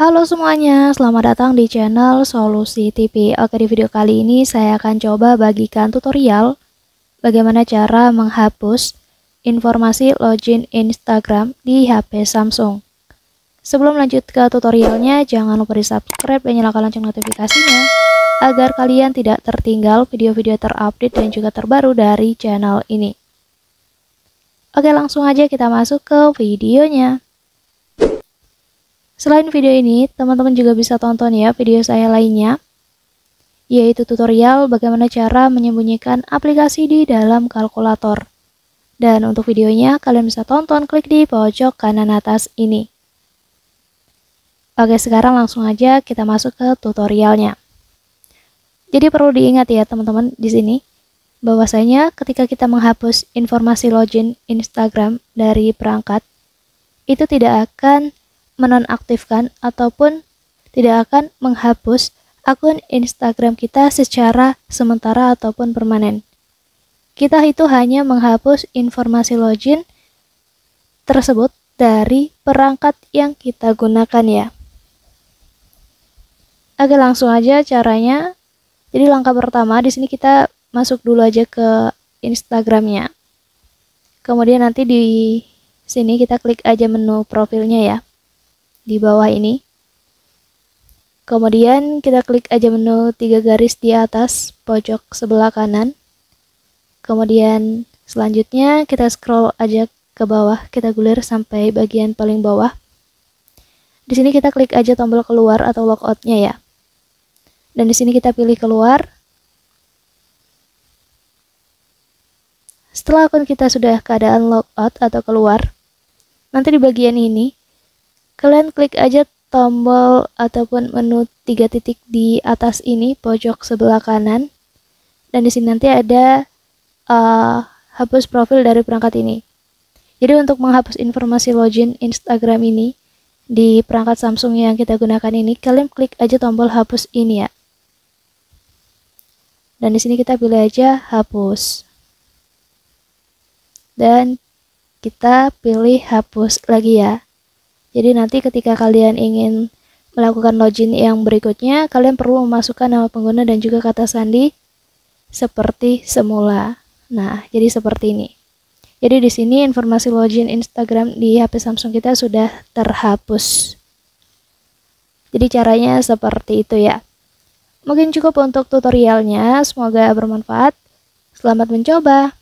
Halo semuanya, selamat datang di channel Solusi TV. Oke, di video kali ini saya akan coba bagikan tutorial bagaimana cara menghapus informasi login Instagram di HP Samsung. Sebelum lanjut ke tutorialnya, jangan lupa di subscribe dan nyalakan lonceng notifikasinya agar kalian tidak tertinggal video-video terupdate dan juga terbaru dari channel ini. Oke, langsung aja kita masuk ke videonya. Selain video ini, teman-teman juga bisa tonton ya video saya lainnya, yaitu tutorial bagaimana cara menyembunyikan aplikasi di dalam kalkulator. Dan untuk videonya, kalian bisa tonton klik di pojok kanan atas ini. Oke, sekarang langsung aja kita masuk ke tutorialnya. Jadi perlu diingat ya teman-teman di sini, bahwasanya ketika kita menghapus informasi login Instagram dari perangkat, itu tidak akan menonaktifkan ataupun tidak akan menghapus akun Instagram kita secara sementara ataupun permanen. Kita itu hanya menghapus informasi login tersebut dari perangkat yang kita gunakan ya. Oke, langsung aja caranya. Jadi langkah pertama di sini kita masuk dulu aja ke Instagramnya. Kemudian nanti di sini kita klik aja menu profilnya ya, di bawah ini. Kemudian kita klik aja menu 3 garis di atas pojok sebelah kanan. Kemudian selanjutnya kita scroll aja ke bawah, kita gulir sampai bagian paling bawah. Di sini kita klik aja tombol keluar atau logout-nya ya. Dan di sini kita pilih keluar. Setelah akun kita sudah keadaan logout atau keluar, nanti di bagian ini kalian klik aja tombol ataupun menu 3 titik di atas ini pojok sebelah kanan, dan di sini nanti ada hapus profil dari perangkat ini. Jadi untuk menghapus informasi login Instagram ini di perangkat Samsung yang kita gunakan ini, kalian klik aja tombol hapus ini ya. Dan di sini kita pilih aja hapus. Dan kita pilih hapus lagi ya. Jadi nanti ketika kalian ingin melakukan login yang berikutnya, kalian perlu memasukkan nama pengguna dan juga kata sandi seperti semula. Nah, jadi seperti ini. Jadi di sini informasi login Instagram di HP Samsung kita sudah terhapus. Jadi caranya seperti itu ya. Mungkin cukup untuk tutorialnya, semoga bermanfaat. Selamat mencoba.